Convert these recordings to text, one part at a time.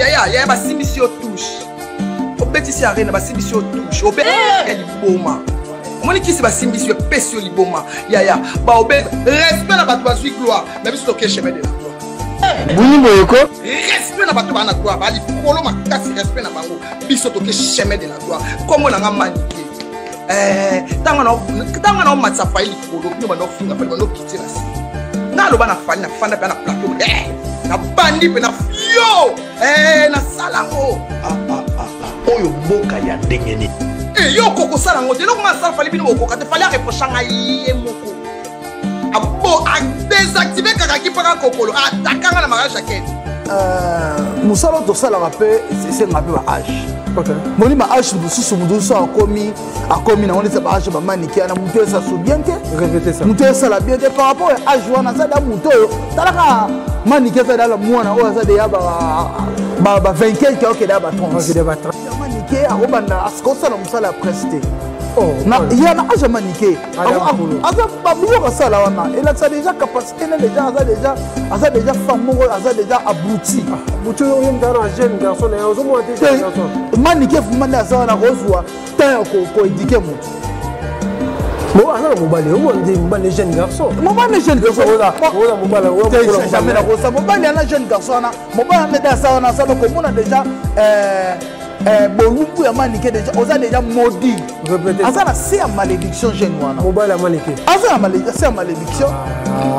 ya basimbisi yo touche obetisi arena basimbisi yo touche obe liboma omoni kisi basimbisi yo pesi yo liboma ya ba obe respect na bato bazwi gloire mais biso toke chemin de la gloire buni boyeko respect na bato bana gloire bali kolo makasi respect na bango biso toke chemin de la gloire comme on a maniqué tanga na matsa faili kolo bino bana funga fa bana kitira si ngalo bana fali na fanda bana plateau na bandi pe na fio na salango oyo mboka ya ndengeni yo koko salango de lokoma sa fali bino koko te fali reprochanga ye moko abo a désactiver kakaki para kokolo atakanga na mariage akene musalo to sala rapé c'est un peu âge moni ma âge bususu muduso akomi na on ba âge ba maniki na muto ça sou bien que répétez ça muto ça la bien que par rapport à âge wana ça da muto talaka maniki ça da la mwana o ça de ya ba 20 quelque OK da ba 30 maniki akobanda asko sala musala presté na ya na âge maniki asa ba buyo ça la wana il a déjà capacité les gens asa déjà femme asa déjà abouti mutu yo ndana jeune garçon na yo zo mo ate jeune garçon manike fumana asa na kozwa temps ko éduquer mutu mo ana mobali o ndi mbale jeune garçon mobali jeune garçon ola mobali o ko jamais na kosa mobali ana jeune garçon na mobali na dasa na sa ko mona déjà bolumbu ya manike déjà oza déjà maudit répétez asa na c'est malédiction jeune wana mobali ya manike asa malédiction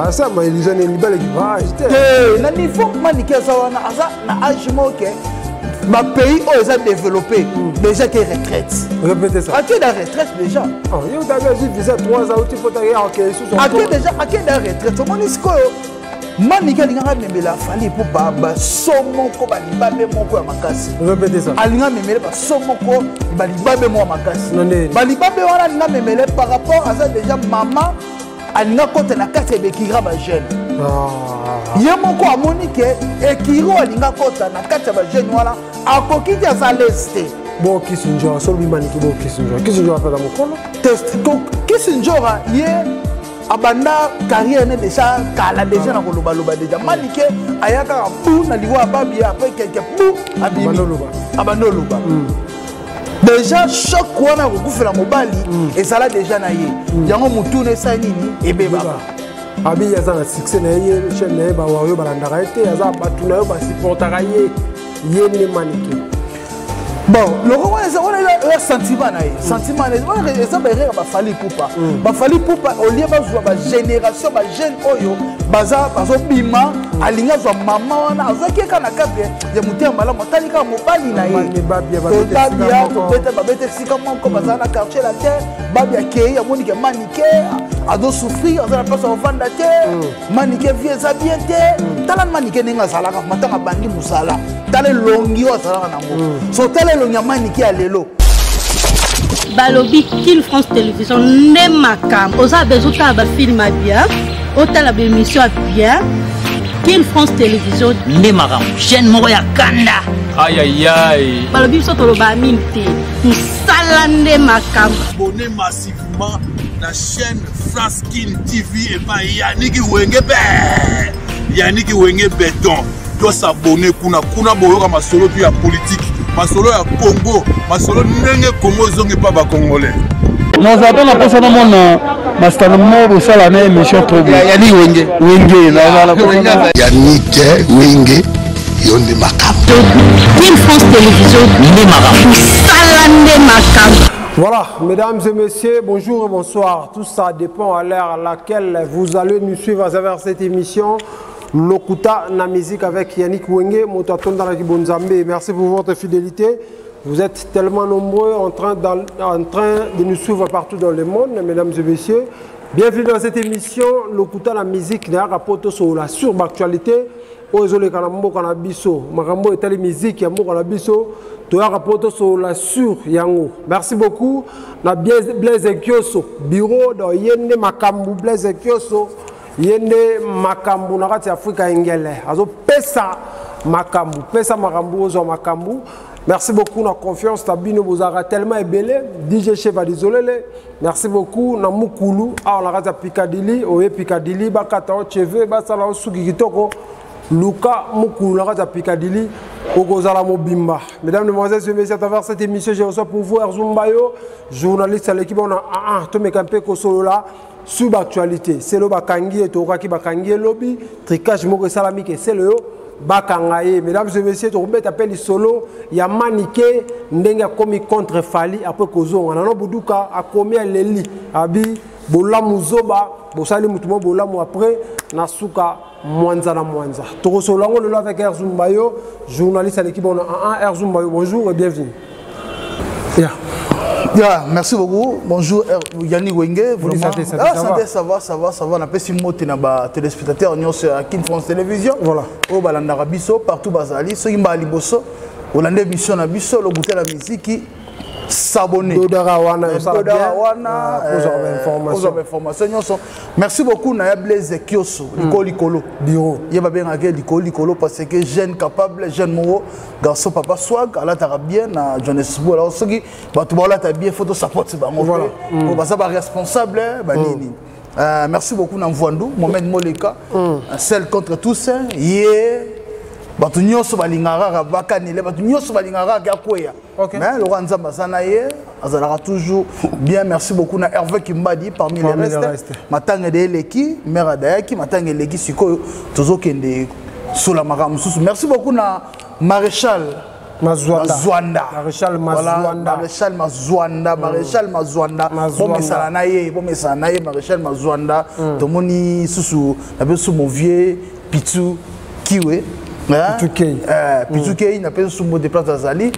asa malédiction ni libale ki va na niveau manike asa wana asa na âge moke ma pays où ils ont développé déjà qui retraite. Répétez ça. À qui la retraite déjà? Oh, il y a déjà 3 ans il faut tailler en quelque chose. À qui déjà à qui la retraite? Comment est-ce que Manika linga memela fali pour baba somoko balibabe moko ya makasi. Répétez ça. Alinga memela ba somoko balibabe moko ya makasi. Balibabe wana linga memela par rapport à ça déjà maman alinga kote na kati bekira ba jeune. Ye moko amoni ke ekiro alinga kota na kati ba jeune wana akokiti asa leste. Bon Kisinjora solo maniki bon Kisinjora fait la mokolo. Test Kisinjora ye abanda carrière ne déjà kala déjà na koloba loba déjà manike ayaka pou na liwa babi après quelque pou abimi abando loba déjà choc wana ko kufela mobali et ça là déjà na ye yango mutune sa nini ebe baba abi yaza na succès na ye chaîne na ba wayo balandaka ete yaza batuna yo ba supportaka ye ne manike. Bon, le roi est un sentiment. Sentiment, Bafali Poupa, au lieu de génération, jeune Oyo, Baza, Bima, Alinga, maman, Azaki, Kanakabe, de Mouté, Mala, Motalika, Mobali, Babia, Babette, Sikamon, comme Bazana, quartier la terre, Babia Kei, Monique, Manique, Ado souffrir, à la place en fin de la terre, Manique, vieux Zabiete, Talan Manique, Nenga Salaka, Matama Bandi Moussala, Talan Longi, Salana, so longi maniki alelo balobi King France Télévision ne makam oza bezuta ba film bien otala ba émission bien King France Télévision ne makam jeune moko ya kanda aïe aïe aïe balobi so to ba minti musala ne makam abonnez massivement la chaîne France King TV et pas Yannick Wenge béton doit s'abonner kuna boyoka masolo puis ya politique masolo ya Congo masolo ndenge Congo zongi pa ba congolais nous attendons la personne mon master mo sala na émission trop bien Yannick Wenge na Yannick Wenge yonde makam King France Télévision ne makam sala ne makam. Voilà, mesdames et messieurs, bonjour et bonsoir. Tout ça dépend à l'heure à laquelle vous allez nous suivre à travers cette émission. Lokuta na musique avec Yannick Wenge, Motatonda la Kibonzambe. Merci pour votre fidélité. Vous êtes tellement nombreux en train de nous suivre partout dans le monde, mesdames et messieurs. Bienvenue dans cette émission. Lokuta na musique n'a rapporté sur la suractualité. Ozole Kanambo Kanabiso, Marambo et telle musique, Yambo Kanabiso, tu as rapporté sur la sur Yango. Merci beaucoup. Na Blaise Kioso, bureau de Yende Makambu, Blaise Kioso. Yende makambu na kati Afrika ingele azo pesa makambu ozo makambu. Merci beaucoup na confiance tabino bozara tellement ebele DJ Chef Adizolele. Merci beaucoup na mukulu a la kati Piccadilly oye Piccadilly bakata o cheve basala o suki kitoko Luka Moukou, la radio Picadilly, Okozala Mobimba. Mesdames, Mesdemoiselles et Messieurs, à travers cette émission, je reçois pour vous Erzumbayo, journaliste à l'équipe. On a tout mes campés Kosolola sur l'actualité. C'est le Bakangi et Toraki Bakangi lobby, tricage Moko Salamik et c'est le Bakangaye. Mesdames et Messieurs, tu remets appel solo, il y a Maniké, Ndenga commis contre Fali après Kozo. On a un Boudouka, a commis à Leli, Abi, Bolamu Zoba, Bosali Moutouma, Bolamu après, Nasuka. Mwanza na Mwanza. Torosolango le avec Erzumbayo, journaliste à l'équipe. On a un Erzumbayo. Bonjour et bienvenue. Merci beaucoup. Bonjour Yannick Wenge. Santé, ça va. On a fait une motte dans téléspectateurs à Kin France Télévision. Voilà. Au Balandarabiso, partout Bazali, ceux qui m'ont aliboso, Hollande mission na biso, le goûter la musique. S'abonner. Merci beaucoup Naya Blaise Kioso, Likolo. Bureau. Il y a bien un Likolo parce que jeune capable, jeune moro, garçon papa swag, Allah t'a bien na Johannesburg. Alors ceux qui là t'as bien photo support c'est voilà. Pour passer par responsable nini. Merci beaucoup Namvwandu, Mohamed Moleka, celle contre tous hier. Batu nyoso balingara bakanile batu nyoso balingara gakoya mais Laurent Nzamba sanaye azalaka toujours bien. Merci beaucoup na Hervé Kimbadi parmi les restes matanga de leki mère dayaki matanga leki siko tozokende sula makamususu. Merci beaucoup na Maréchal Mazwanda bomesala na ye Maréchal Mazwanda tomoni susu na beso mon vieux Pitu Kiwe Pitukei n'a pas sous mot de place d'Azali.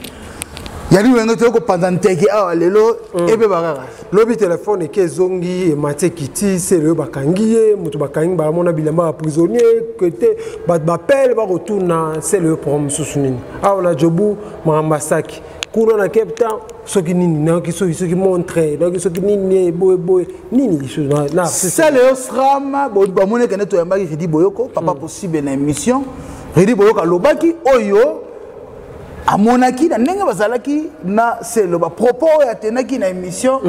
Il y a eu un autre pendant que lelo ebe barara. Lobi téléphone et que zongi et Mathieu Kiti c'est le Bakangi, mutu Bakangi ba mona bilamba prisonnier côté ba appel ba retourna c'est le problème sousunini. Ah on a Jobu Marambasaki. Kuna na Cape Town ceux qui qui montrent donc ceux qui nini boy nini na c'est le Sram ba mona kana to yamba ki di boyoko papa possible na émission. Redi boyoka lobaki oyo amonaki na ndenge bazalaki na c'est le propos ya tenaki na émission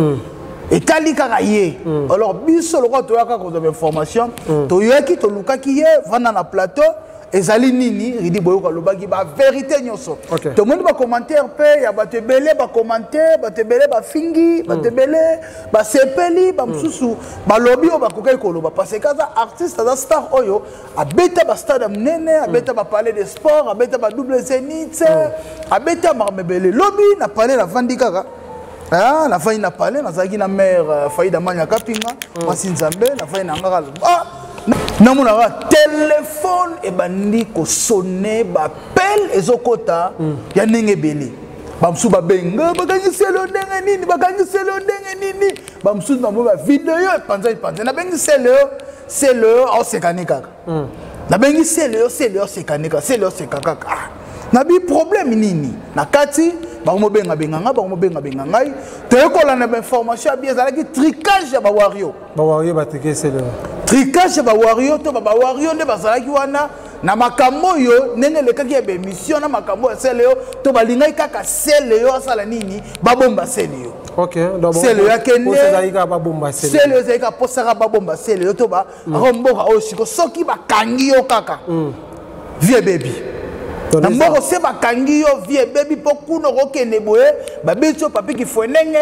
et talika ye alors biso le to yaka ko de information to yoki to lukaki ye vana na plateau ezali nini redi boyoka lobaki ba vérité nyoso to moni ba commentaire pe ya ba tebele ba commentaire ba tebele ba fingi ba tebele ba sepeli ba msusu ba lobby o ba kokai koloba parce que ça artiste za star oyo abeta ba stade mnene abeta ba palais de sport abeta ba double zénith abeta marmebele lobby na palais la vandikaka na fayi na palais na zaki na mère Faïda Manya Kapinga Masinzambe na fayi na ngaka namuna téléphone et bandi ko sonner ba appel ezokota ya ndenge beli bamsu ba benga bakangiselo ndenge nini bamsu na ba vidéo panza na bengi c'est le au sekanika na bengi c'est le sekanika c'est le sekaka na bi problème nini na kati bango benga ngai te ko la na information bien ezalaki tricage ya ba wario batike c'est le tricage ba wario to ba wario nde bazalaki wana na makambo yo nene lekaki ya émission na makambo ya seleo to balingai kaka seleo asala nini babomba seleo donc seleo yakende posaka babomba seleo zeka posaka babomba seleo to ba romboka osiko soki bakangi yo kaka vie baby na mboko se bakangi yo vie baby po kuno kokende boye babetso papi ki fwenenge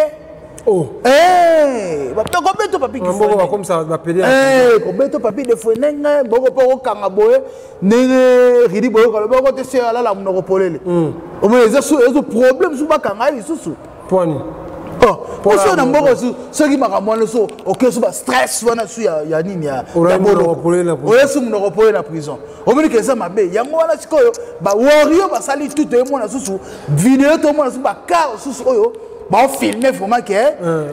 bapeto papi ki mboko comme ça bapeli kobeto papi de fwenenge mboko po kanga boye nenge ridi boye ko boko te se ala la mnoko polele o mo ezo problème su bakanga lisusu poni Parce na mboko ceux qui makamwana so OK so ba stress wana su ya nini ya bolo oyo su mnoko polele na prison o moni ke ça mabe yango wana sikoyo ba warrior ba sali tout e mona susu vidéo to mona su ba car susu oyo ba filmer vraiment que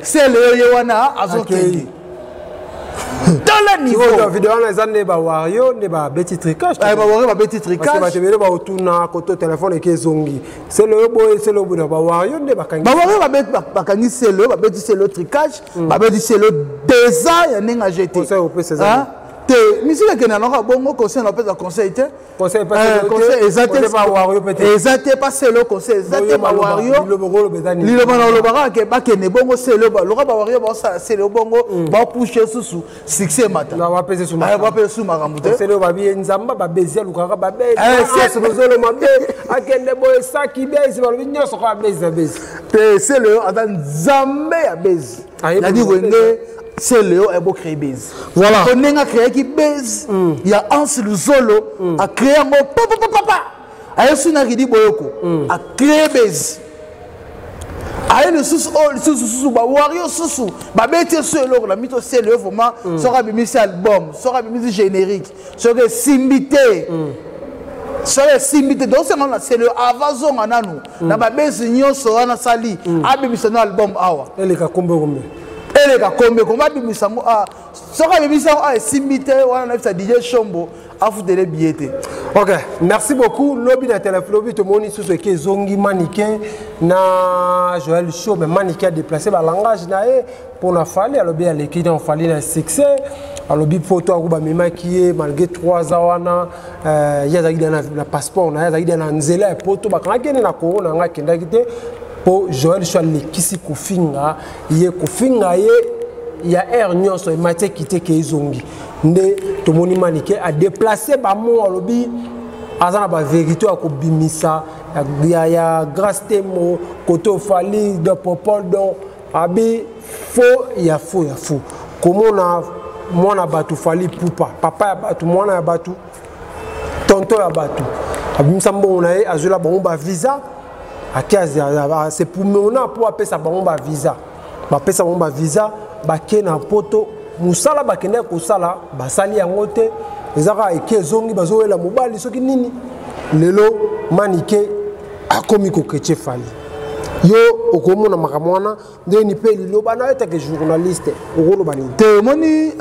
c'est le yewana azokende dans le niveau la vidéo on les années ba wario ne ba beti tricage ba wario ba beti tricage parce que ba tebele ba otuna koto téléphone ke zongi c'est le boy ba wario ne ba kangi ba wario ba kangi c'est le ba beti c'est le tricage ba beti c'est le déjà ya ninga jeté ça au peu c'est ça te musique ke na naka bongo conseil na pesa conseil te conseil exacté pas Wario peut-être exacté pas c'est le conseil exacté pas Wario liloba na lobaka ke ba ke ne bongo c'est le ba loka ba Wario ba ça c'est le bongo ba pousser sous succès mata na wa pesa suma ba pesa suma kamute c'est le ba bi nzamba ba bezia lukaka ba be c'est le mabe akende boy saki bezi ba lobi nyoso ko bezi c'est le ata nzambe ya bezi na di wenge c'est Léo et beau créer base. Voilà. On a créé qui base. Il y a Hans Luzolo a créé un mot papa. Ayo suna qui dit boyoko a créé base. Ayo le sous ba Wario sous ba bête sur la mytho c'est le vraiment sera bimisi album, sera bimisi générique, sera simbité. Sera simbité donc c'est le avazon ananu. Na ba base nyonso wana sali a bimisi no album awa. Elle ka kombe. Elle est comme comment bimisa mo ah sera bimisa ah simbité wana na bisa DJ Shombo afude les billets. OK, merci beaucoup. Lobby na téléphone lobby to moni sous ce que zongi mannequin na Joël Show mais mannequin a déplacé ba langage na e pour na fali à lobby à l'équipe on fali na succès à lobby photo akuba mema qui est malgré 3 ans wana ya zaki na passeport na ya zaki na nzela photo ba kana na corona nga kenda kite pour Joël Show l'équipe kufinga ye ya air nyonso mate kité ke zongi nde to moni manike a déplacer ba mo alobi azana ba vérité ko bimisa ya grâce temo koto fali de popol don abi faux ya faux comment na mona batu fali pupa papa ya batu mona ya batu tonto ya batu abimisa mbongo na ye azula ba visa akia c'est pour mona pour appeler ça ba visa ba pesa ba visa bake na poto musala bakende ko sala basali yango te ezaka ekezongi bazowela mobali soki nini lelo manike akomi ko keche fali yo okomona makamwana ndeni pe lilo bana etake journaliste okolo bani te moni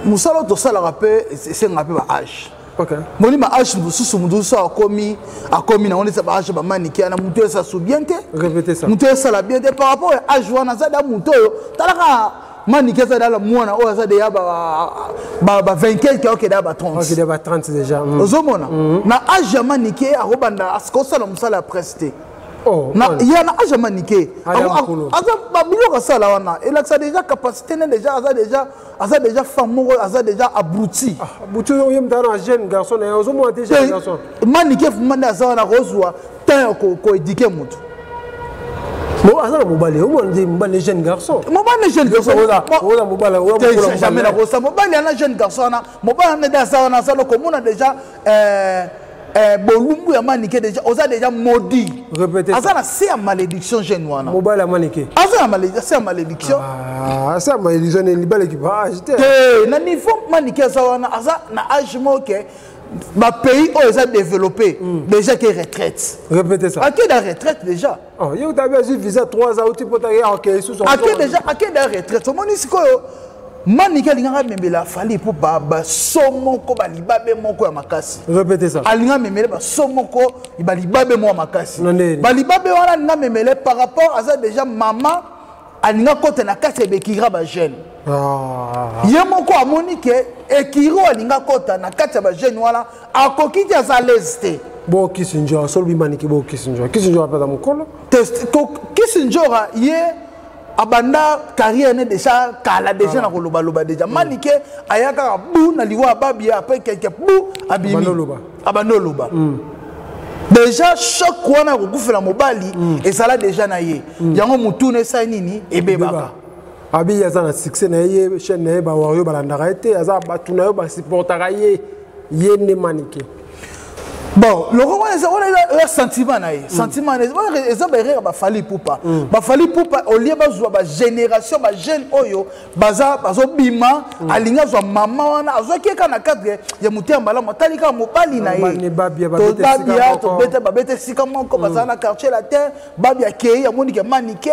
musala to sala rape c'est ngape ba âge. OK. Moni ma âge mususu muduso akomi na onesa ba âge ba manike na mutu esa subiente. Répétez ça. Mutu esa la bien par rapport à âge wana za da mutu talaka manike za da la mwana o za de ya ba 20 quelque OK da ba 30. OK da ba 30 déjà. Ozomona na âge ya manike arobanda asko sala musala prester. Oh, na ya na âge manike aza ba biloko sala wana il a déjà capacité aza déjà femme aza déjà abruti abruti yo mtana jeune garçon na ozo mo déjà jeune garçon manike fumanda aza na rozwa tant ko éduquer mutu mo aza na mobali o mo ndi mobali jeune garçon oza mobali o jamais na rosa mobali ana jeune garçon na mobali na daza na sala ko mona déjà bolumbu ya manike déjà oza déjà maudit. Répétez. Azana c'est la malédiction jeune wana. Mobile ya manike. Azana c'est la malédiction. Ah, c'est la malédiction ni libale qui va acheter. Na niveau manike wana aza na âge moke ba pays où ils ont développé déjà qui retraite. Répétez ça. À quelle retraite déjà? Oh, yo t'avais vu visa 3 ans tu peux t'aller OK sous son. À quelle déjà à quelle retraite? Au moni siko manike linga memela fali pour baba somoko balibabe moko ya makasi. Répétez ça. Alinga memela ba somoko balibabe mo makasi. Balibabe wana linga memela par rapport à ça déjà maman alinga kote na kati bekira ba jeune. Ah. Ye moko amoni ke ekiro alinga kota na kati ba jeune wana akokiti za leste. Bo Kissinger solbi manike bo Kissinger. Kissinger apela mukolo. Test Kissinger ye abanda carrière ne déjà kala déjà na koloba déjà manike ayaka bu na liwa babia après quelque bu abimi abanoloba déjà choc wana ko kufela mobali et ça là déjà na ye yango mutune sa nini ebebaka abi yaza na succès na ye chaîne na ba Wario balandaka ete aza batu na yo ba supportaka ye ne manike. Bon, le roi est un sentiment, sentiment, fali poupa, au lieu de génération, jeune oyo, baza bima, alinga zo maman wana, azo ki kana cadre, ya mutia mbala motalika mobali na ye. Babia, to bete sika moko baza na quartier la terre, babia kei, ya moni ke manike,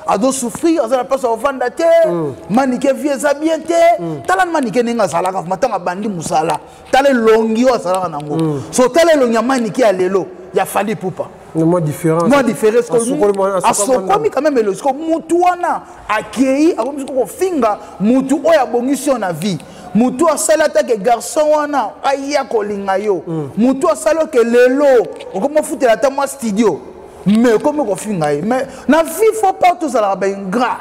ado souffrir, aza na place au vanda terre, manike vie za bien terre, talan manike ninga salaka, matanga bandi musala, tale longi wa salaka nango. So tale le nyamani qui a lelo ya fali poupa moi différent asokomi quand même le mutu wana akei akomi ko finga mutu oya bongisio na vie mutu asala ta ke garçon wana aya kolinga yo mutu asala ke lelo okoma futela ta moi studio mais comme ko finga mais na vie faut pas tout ça la ben gras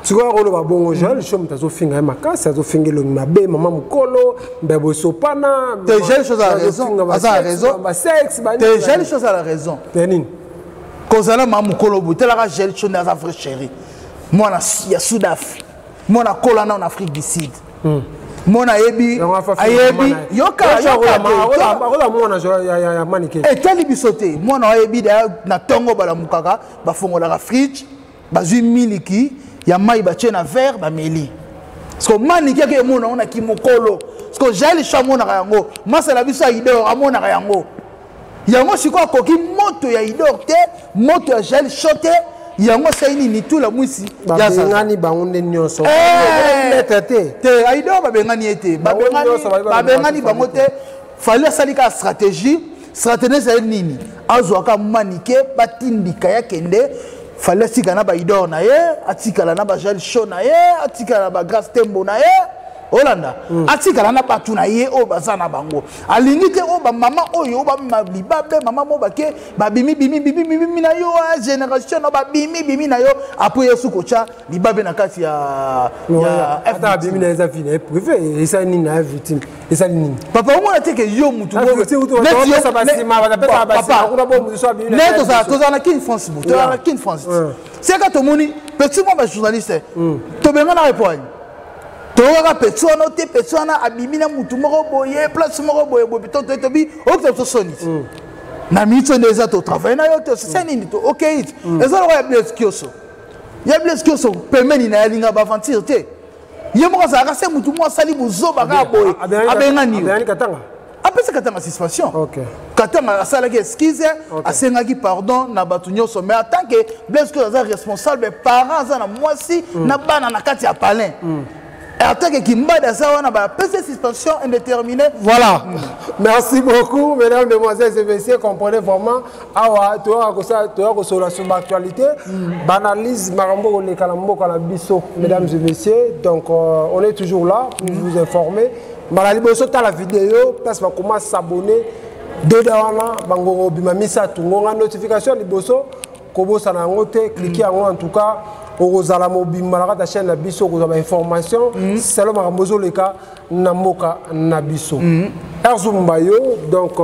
tu vois rolo ba bongo gel chom tazo finga makasi azo finga lo mabe mama mukolo mbebo sopana déjà les choses à la raison à raison ba sexe ba déjà les choses à la raison tenine kozala mama mukolo butela ka gel chona za vrai chéri moi na ya Sud-Afrique moi na kolana en Afrique du Sud moi na yebi ayebi yoka mona ya manike et tali bisote moi na yebi na tongo bala mukaka ba fongola ka fridge bazui miliki ya mai batie na verre ba meli parce que manike ke mona ona ki mokolo parce que jali chamona yango masala biso idor amona yango yango siko koki moto ya idor te moto ya jali chote yango saini ni tout la mwisi ya ngani bangonde nyonso te idor ba bengani ete ba bengani bango te fallait salika stratégie c'est nini azwaka manike batindika ya kende fallait sikana ba idor na ye atikala na ba jali show na ye atikala ba grace tembo na ye Olanda atikala na batu na ye o bazana bango alingi te o ba mama oyo ba libabe mama mo bake ba bimi na yo génération no ba bimi na yo après yesu kocha libabe na kati ya ata bimi na eza fine privé esa ni na victime esa ni papa o mona te ke yo mutu bo neto za to za na kin France bo to na kin France c'est quand to moni petit moi ba journaliste to benga na répondre toka petsono te petsoana abimina mutu moko boye place moko boye boye to bi okto sonit na mitso ndeza to travail na yo to c'est nini to OK it ezalo ya Blaise Kioso pemeni na yalinga ba aventure te yemo za ka se mutu mo sali buzo baka boye abenga ni katanga apesa katanga suspension OK katanga asala ki excuse asenga ki pardon na batu nyoso mais en tant que Blaise Kioso est responsable parents za na mwasi na bana na kati ya palin. Attaque qui m'a dit ça, on a une suspension indéterminée. Voilà. Merci beaucoup, mesdames, mesdemoiselles et messieurs. Comprenez vraiment. Awa, tu as sur l'actualité. Banalise Marambo, les Kalambo, Kalabiso, mesdames et messieurs. Donc, on est toujours là pour vous informer. Malaliboso, tu as la vidéo. Parce qu'on commence à s'abonner. Dedawana, Bango, Bimamisa, Tungonga, notification, Liboso, Kobo, Sanangote, cliquez en tout cas. Ozala mobimala ta chaîne na biso ko za information c'est le marambozo le cas namoka na biso Erzumbayo donc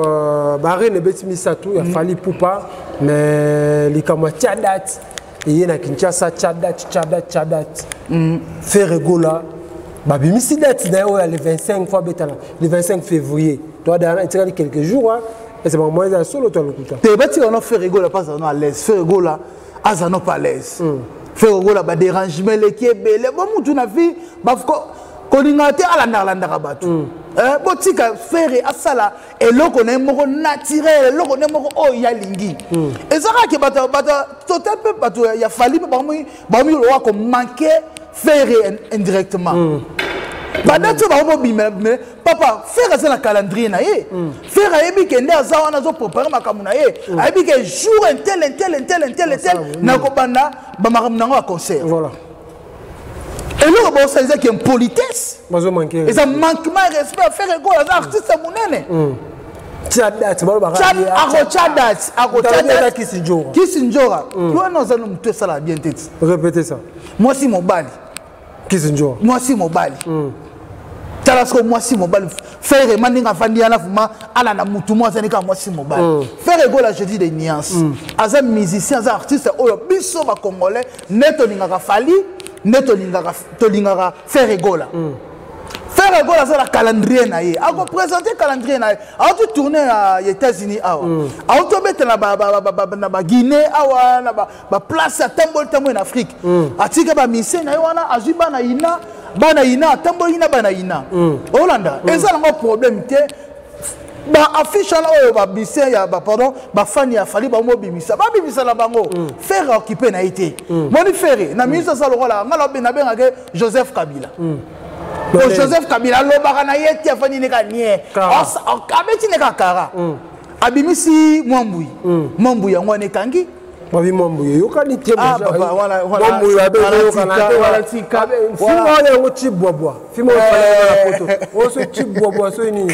baré ne betimisa tout ya fali poupa mais likama Tchadat et na Kinshasa Tchadat faire gola babimisi date na le 25 fois betala le 25 février toi derrière il quelques jours et c'est moi ça solo toi le coup te bati on a fait gola pas à l'aise faire gola azano pas à l'aise faire gola ba dérangement les qui belé bon mutu na vie ba kolingate alanda rabatu botika faire asala eloko na moko naturel eloko na moko o ya lingi ezaka ke bata total peu bato ya fali ba mu lo ko manquer faire indirectement Badato ba mo bimela papa faire ça na calendrier na ye faire ayebi ke nda za wana zo préparer makamu na ye ayebi ke jour tel na ko banda ba makamu na ngo concert voilà et là bon ça c'est une politesse mazo manquer et ça manquement respect faire go la artiste munene Tchadat Kisinjora toi non ça nous tout ça la bien tête répétez ça moi si mon bali Kisinjora moi si mon bali Talasco moi si mon bali faire mandinga fandi ala fuma ala na mutu moi ça n'est moi si mon bali faire go la je dis des nuances as musicien as artiste oyo biso ba congolais neto lingaka fali neto lingaka faire go la faire go la ça la calendrier na ye a ko présenter calendrier na ye a to tourner aux États-Unis awa a to mettre na ba Guinée awa na ba place à tambol en Afrique a tika ba mission na wana azuba na ina tambol ina bana ina Hollanda ezala ngo problème te ba affiche là oyo ba mission ya ba pardon ba fan ya fali ba mo bimisa la bango faire occuper na été moni faire na ministre ça le rôle ngalo na benga ke Joseph Kabila Joseph Kabila lobaka na yeti afani neka nie abeti neka kara abimisi mwambui yango ne kangi Babi Mwambouye, yokani te Ah, papa, voilà. Mwambouye, Voilà, tika. Fima yango chip bois. Fima la photo. On se chip bois, so ini.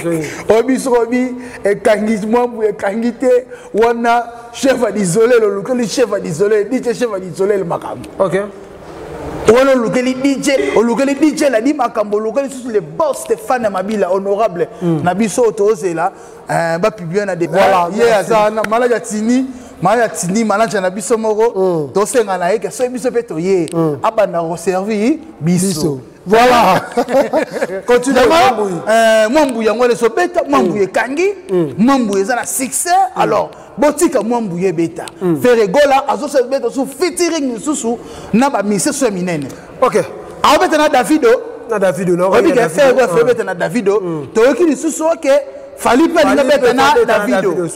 Obi, et Kangis Mwambouye, Kangite, wana chef à l'isolé, le chef à l'isolé, dit chef à l'isolé, le macam. Ok. On a le DJ, la dit Makambo, les boss Stéphane Mabila, honorable, Nabiso Otose là, bah publié na des voilà, ça, Malaya Tini, Malaya Nabiso Moro, Tose Nganaï, so biso petoye, abana reservi, biso. Voilà. Continue. Mwambouye, on les sobeta, Mwambouye Kangi, Mwambouye ça la succès, alors. Botika Mwambouye beta. Ferregola, azo se beta sous featuring sous na ba mise so minene. Ok. A beta na Davido, non. Obi ke faire beta na Davido. To yoki ni sous ke fali pe na beta na Davido.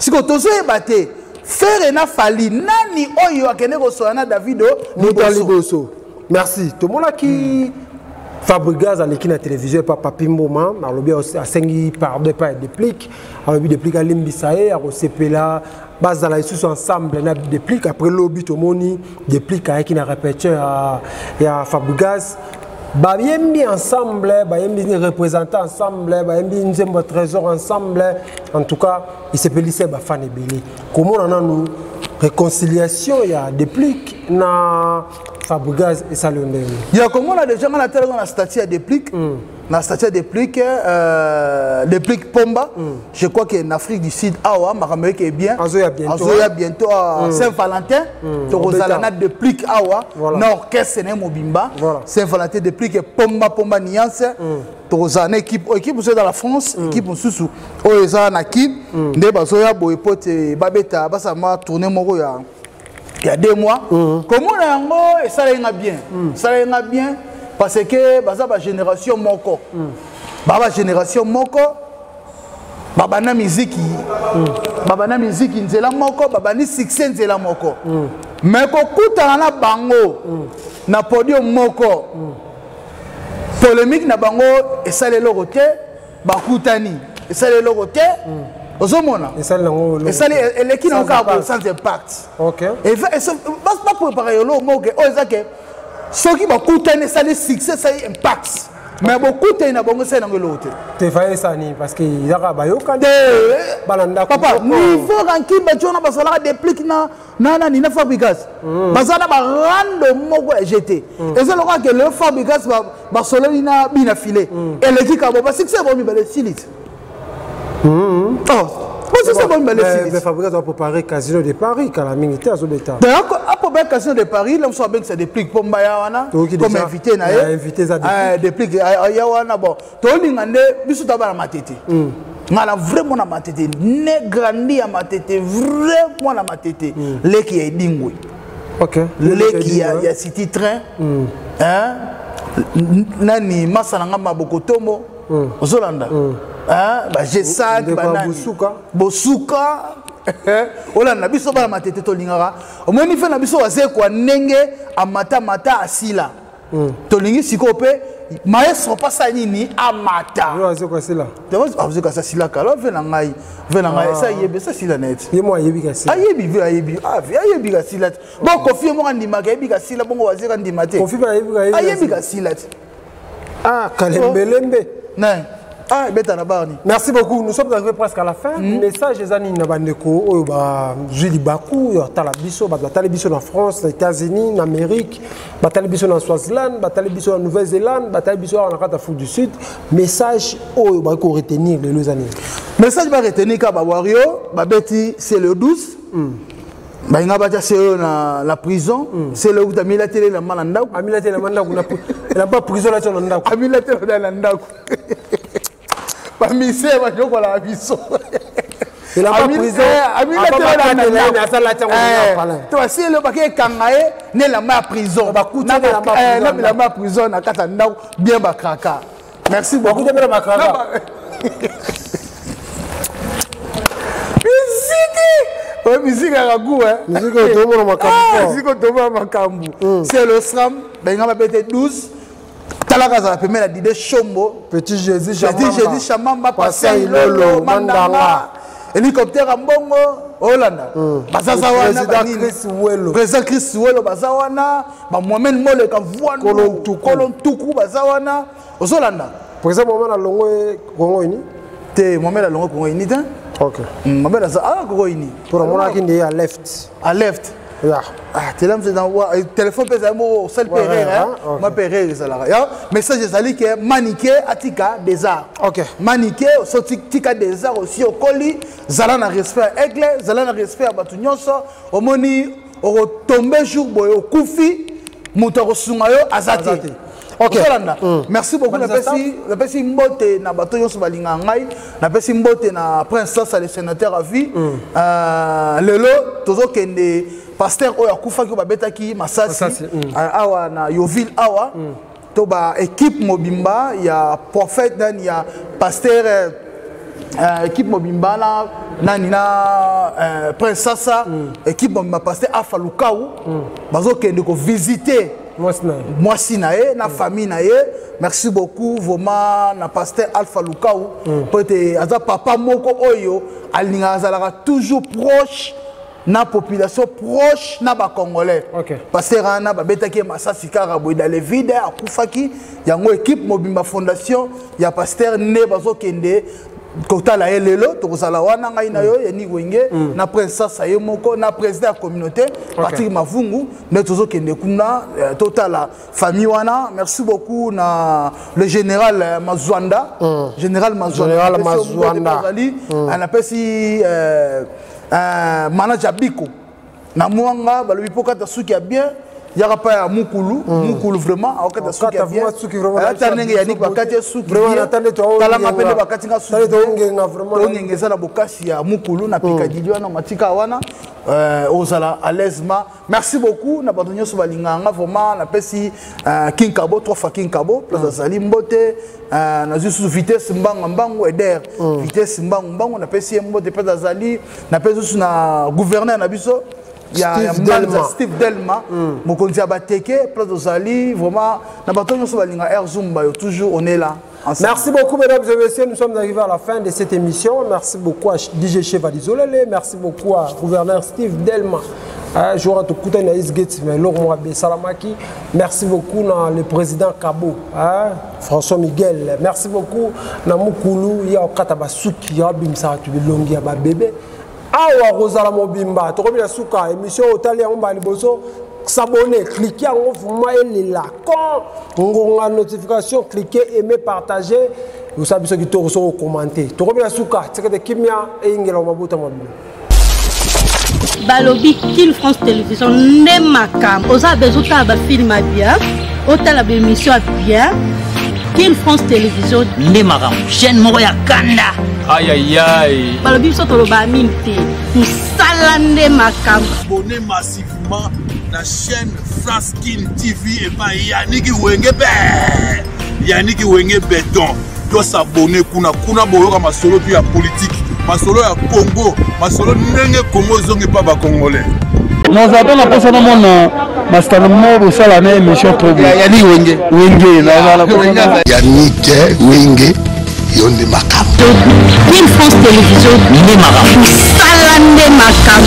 Siko tozo ebate. Faire na fali nani oyo akene ko so na Davido Liboso. Merci. Tout le monde qui Fabregas à l'équipe de la télévision, Papa Pimboma, à l'objet à 5 par deux pas déplique, à l'objet déplique à l'Imbisae, à Rosepela, base à la sous ensemble, on a déplique après l'objet au moni, déplique à qui n'a répété à Fabregas. Bah bien ensemble, bah bien représentant ensemble, bah bien un trésor ensemble. En tout cas, il s'est pelissé bah fan et béni. Comment on a nous réconciliation, il y a déplique na Fabregas et Salondé. Il y a comment on a déjà dans la statue à déplique. La statue déplique Pomba. Je crois qu'en Afrique du Sud, Awa, Maramérique est bien. Azoya bientôt à Saint-Valentin. Torozalana déplique Awa. N'orchestre n'est Mobimba. Saint-Valentin déplique Pomba Niance. Torozana équipe vous êtes dans la France, équipe sous Oeza Nakib. Nebazoya Boepote Babeta Basama tourné Moro il y a 2 mois. Comment on a ça ira bien. Ça ira bien parce que la génération moko. La génération moko. Babana musique. Babana musique nzela moko, babani succès nzela moko. Mais ko kuta na bango na podium moko. Polémique na bango et ça les logoté bakutani. Et ça les logoté Ozomona. Et ça les qui n'ont pas sans impact. OK. Et pas préparer le mot que ceux qui vont coûter ça les succès ça impact. Mais beaucoup de gens vont se dans l'autre. Tu fais ça ni parce que il y a bayo quand papa niveau ranking bajona basala déplique na ni na Fabregas. Basala ba rando moko jeté. Et c'est le que le Fabregas ba solo na bina filé. Et l'équipe a ba succès bon mi ba les silit. Fabregas va préparer Casino de Paris, car la militaire a l'état. D'accord, après le Casino de Paris, l'homme soit bien que c'est des pliques pour Mbayawana, comme invité, invité des pliques Ayawana. Bon, tu as dit que tu as matete. Mala vraiment na matete, ne grandi à matete, vraiment na matete. Les qui est dingui. Ok. Les qui a city train. Hein? Nani masananga mabokotomo. Ozolanda. G5, Bosuka, Olanda biso ba matete to lingara. Omoni fe na biso waze kwa nenge amata asila. To lingi sikope maestro pasa nini amata. Waze kwa sila. Waze kwa sila kala ve na ngai ça yebe ça sila net. Ye mo yebi ka sila. Ayebi ka sila. Bon Kofi mo ndima ka yebi ka sila bongo waze ka ndima te. Kofi ba yebi ka sila. Ah Kalembelembe. Non. Ah, merci beaucoup. Nous sommes arrivés presque à la fin. Message des années Nabandeko, Julie Bakou, Talabiso, Batalibiso en France, aux États-Unis, en Amérique, Batalibiso en Swaziland, Batalibiso en Nouvelle-Zélande, Batalibiso en Afrique du Sud. Message où Bako retenir les années. Message va retenir qu'à Bawario, Babeti c'est le 12. C'est la prison, c'est là où tu as mis la télé dans la mandau. Tu as mis la télé dans la mandau. Il n'a pas prison là, tu as mis la télé dans la mandau. Pas misé, va jouer pour la prison. Il n'a pas prison. Il toi, si le paquet kangaé, n'est la main prison. La main prison, à Katandau, bien bakraka. Merci beaucoup. Bien bakraka. Musique à goût, hein. Musique au Makambu. C'est le SRAM, ben on va peut-être 12. Talakaza la première d'idée Chombo. Petit Jésus Chamamba, Passé Lolo, Mandanga. hélicoptère à mbongo Hollanda bazaza wana président Chris Welo baza wana ba Mohamed Mole ka voix kolontuku baza wana Hollanda président Mohamed alongo Congo ini te Mohamed alongo Congo ini te OK Mohamed aza Congo ini pour mon qui est à left yeah. Ah, téléphone pèse un mot, seul Pereira, ma Pereira, ça là. Message de que maniqué atika des arts. OK. Maniqué, sorti tika des arts aussi au colis, zala na respect aigle, zala na respect à batunyonso, au moni, au tombé jour boy au koufi, moutaro sumayo azati. OK. Merci beaucoup na pesi mbote na bato nyonso balinga ngai, na pesi mbote na prince Sasa le sénateur à vie. Lelo tozo kende pasteur oyo akufaki babetaki masasi awa na Yoville awa to ba équipe mobimba ya prophète nani ya pasteur équipe mobimba nani na prince Sasa équipe mobimba pasteur Alpha Lukau bazo kende ko visiter mwasi na ye na famille na ye. Merci beaucoup vraiment na pasteur Alpha Lukau peut-être aza papa moko oyo alinga azalaka toujours proche na population proche na ba congolais. Parce que rana ba betaki masasi kara boy dans les vides akufaki yango équipe mobimba fondation ya pasteur ne bazo kende kota la elelo to kozala wana ngai na yo yani wenge na prince Sasa ye moko na président de communauté Patrick Mavungu ne tozo kende kuna total la famille wana. Merci beaucoup na le général Mazwanda général Mazwanda on appelle si manager Biko na mwanga balobi pokata suki ya bien yaka pa ya mukulu vraiment akata suki ya bien atanenge Yannick bakati suki vraiment tala mapende bakati nga suki vraiment ngeza na bokasi ya mukulu na Picardie wana matika wana ozala à l'aisement. Merci beaucoup na bato nyonso balinganga vraiment na pesi King Kabo 3 fois King Kabo place zali mbote na zusu vitesse mbango eder vitesse mbango na pesi mbote place zali na pesi na gouverneur na biso Steve Delma mokonzi abateke place zali vraiment na bato nyonso balinga Air Zumba toujours on est là. Merci beaucoup mesdames et messieurs, nous sommes arrivés à la fin de cette émission. Merci beaucoup à DJ Chevalier Zolele, merci beaucoup à gouverneur Steve Delma. Merci beaucoup le président Kabo, François Miguel. Merci beaucoup à Moukoulou, Yaokatabasouk, Yabimsa, Longi, bébé. Awa Rosala Mobimba, Torobi la Souka, émission Otalia Mbaliboso. S'abonner, cliquez en vous là. Quand on a notification, cliquez, aimez, partagez. Vous savez ce qui te reçoit commenter. Tu reviens à Souka, c'est que Kimia et Ingela Mabuta Mabu. Balobi Kill France Télévision, Nemakam. Osa bezuta ba film bien, ota la émission bien. Kill France Télévision, Nemakam. Chaîne Moya Kanda. Aïe aïe aïe. Balobi soto ba minti. Salande Makam. Abonnez massivement la chaîne France King TV et pas Yannick Wenge Béton. Doit s'abonner kuna boyoka masolo puis ya politique, masolo ya Congo, masolo ndenge Congo zonge pas ba congolais. Nous avons la personne mon master mo sala na émission trop bien. Yannick Wenge na Yannick Wenge yonde makam. Kill France Télévision, Nemakam. Salande Makam.